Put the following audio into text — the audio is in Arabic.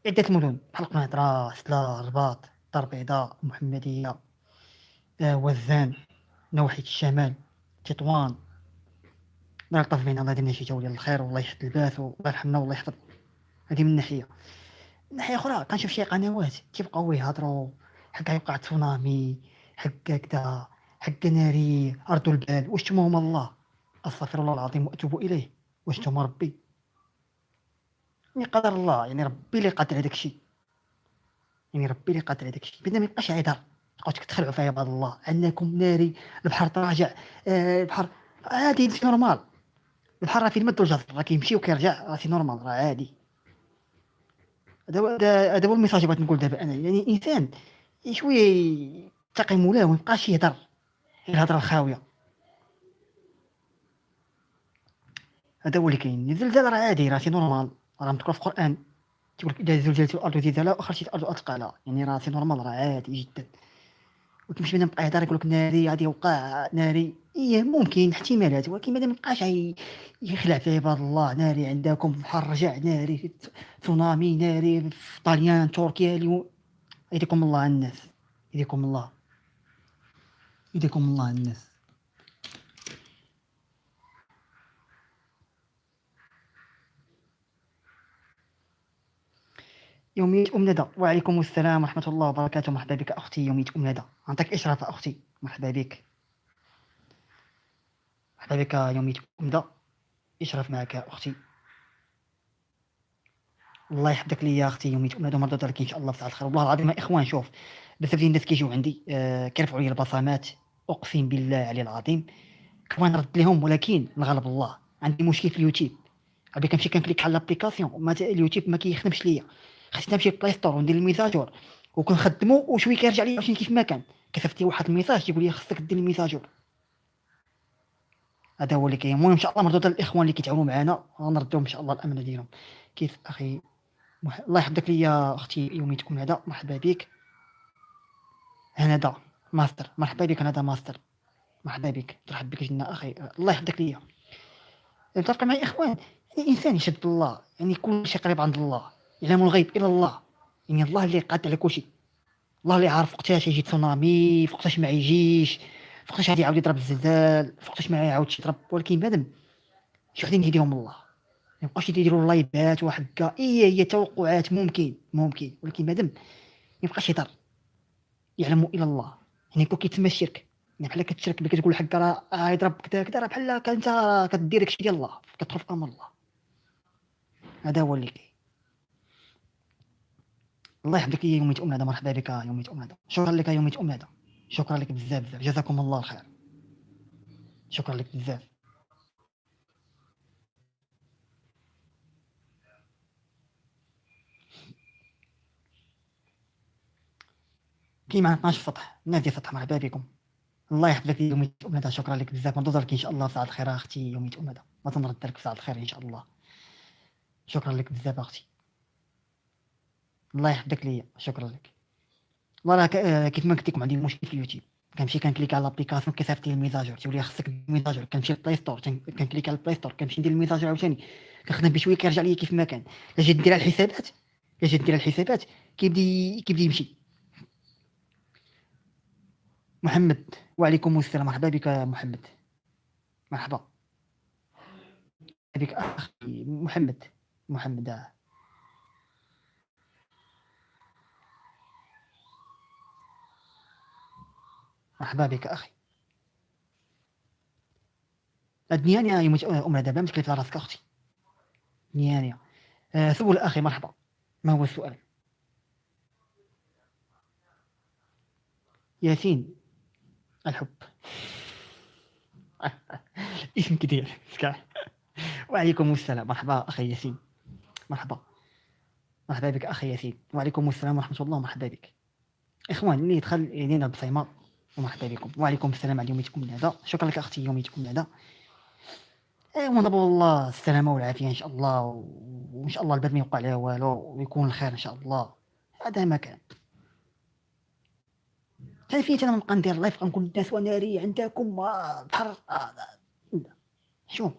عدة مدن بحال قنيطرة، سلا، الرباط، الدار البيضاء، المحمدية، وزان، نواحي الشمال، تطوان، دار الطفينة. الله يدير لنا شي جولة الخير والله يحفظ الباس والله يرحمنا والله يحفظ. هذه من ناحية. من ناحية أخرى كنشوف شي قنوات تيبقاو يهضروا حكا يوقع تسونامي، حكا كدا، حكا ناري، أرض البال. واش نتوما هما الله؟ أستغفر الله العظيم وأتوب إليه. واش نتوما ربي؟ يعني قدر الله، يعني ربي اللي قادر هذاك الشيء، يعني ربي اللي قادر هذاك الشيء. بدا ما يبقاش عيدار تبقاو تخلعوا في عباد الله انكم ناري. البحر تراجع، البحر عادي، سي نورمال. البحر راه فيه المد والجزر، راه كيمشي وكيرجع، راه سي نورمال، راه عادي. هذا هو الميساج اللي بغيت نقول دابا انا. يعني الانسان شويه يتقي مولاه وما يبقاش يهضر غير الهضره الخاويه. هذا هو اللي كاين. الزلزال راه عادي، راه سي نورمال، راه مذكور في القران. تيقول لك اذا زلزلت الارض زلزالها واخرجت الارض اثقالها. يعني راه سي نورمال، راه عادي جدا. وكيفاش بدا نبقى يهضر يقول لك ناري غادي يوقع ناري. إيه ممكن احتمالات، ولكن مادام مابقاش يخلع في عباد الله. ناري عندكم في البحر رجع، ناري في تسونامي، ناري في طاليان، تركيا اليوم. يديكم الله على الناس، يديكم الله، يديكم الله على الناس. يومية أم ندى. وعليكم السلام ورحمة الله وبركاته. مرحبا بك أختي يومية أم ندى. أعطيك إشراف أختي. مرحبا بك، مرحبا بك يومية أم ندى. إشراف معك أختي. الله يحفظك لي يا اختي يومية ام ندى، ومرضى لك ان شاء الله في ساعه الخير. والله العظيم يا اخوان، شوف بزاف ديال الناس كيجيو عندي كيرفعوا لي البصمات. اقسم بالله علي العظيم كما نرد لهم، ولكن الغالب الله. عندي مشكل في اليوتيوب، عاد كنمشي كنكليك على لابليكاسيون اليوتيوب ما كيخدمش ليا. خصني نمشي للبلاي ستور وندير الميزاجور وكنخدمو، وشويه كيرجع لي عاوتاني كيف ما كان. كيصيفط لي واحد الميساج تيقول لي خصك دير الميزاجور. هذا هو اللي كاين. المهم ان شاء الله مردود الاخوان اللي كيتعاونوا معنا غنردوهم ان شاء الله الامانه ديالهم. كيف اخي الله يحفظك لي يا اختي يومية ام ندى. مرحبا بك هندى ماستر. مرحبا بك هندى ماستر. مرحبا بك، ترحب بك جنة اخي. الله يحفظك ليا. متفق معي اخوان؟ يعني الانسان يشد بالله، يعني كل شيء قريب عند الله. يعلم الغيب الا الله. يعني الله اللي قادر على كل شيء. الله اللي عارف وقتاش يجي تسونامي، وقتاش ما يجيش، وقتاش غادي يعاود يضرب الزلزال، وقتاش ما يعاودش يضرب. ولكن بنادم شي وحدين يهديهم الله. ما يبقاوش يديروا اللايبات وهكا. هي توقعات، ممكن، ولكن بنادم ما يبقاش يهضر. يعلم الا الله. يعني كون كيتسمى الشرك، يعني بحال كتشرك بك تقول حق راه يضرب كذا كذا، راه بحال انت كدير داكشي ديال الله، كتدخل في امر الله. هذا هو اللي كاين. الله يحفظك يا يومية ام ندى. مرحبا بك يومية ام ندى. شكرا لك يومية ام ندى. شكرا لك بزاف، جزاكم الله الخير. شكرا لك بزاف. كاين معنا 12 سطح، نادي سطح. مرحبا بكم. الله يحفظك يا يومية ام ندى. شكرا لك بزاف. ننتظرك ان شاء الله في ساعة الخير اختي يومية ام ندى. ما تنرد لك في ساعة الخير ان شاء الله. شكرا لك بزاف اختي. الله يحفظك ليا. شكرا لك. والله كيف ما قلت لكم عندي مشكل في اليوتيوب. كنمشي كنكليك على لابليكاسيون كيصيفط لي الميزاجور تيقول لي خصك الميزاجور. كنمشي للبلاي ستور كنكليك على البلاي ستور كنمشي ندير الميزاجور عاوتاني. كنخدم بشويه كيرجع لي كيف ما كان. لا جيت ندير على الحسابات، كيبدا يمشي. محمد. وعليكم السلام. مرحبا بك محمد. مرحبا بك اخي محمد. محمد مرحبا بك اخي. الدنيا يا ام دابا مشكل على راسك اختي. دنيا سول اخي. مرحبا. ما هو السؤال؟ ياسين الحب. اسم كثير. وعليكم السلام. مرحبا اخي ياسين. مرحبا. مرحبا بك اخي ياسين. وعليكم السلام ورحمه الله. مرحبا بك اخوان اللي يدخل يدينا بصيمه. ومرحبا بكم. وعليكم السلام على يوميتكم هذا. شكرا لك اختي يوميتكم هذا. ونطلب الله السلامه والعافيه ان شاء الله، وان شاء الله البلد ما يوقع عليها والو ويكون الخير ان شاء الله. هذا ما كان. حتى فين انا نبقى ندير لايف غنكون الناس وناري عندكم بحر. شوف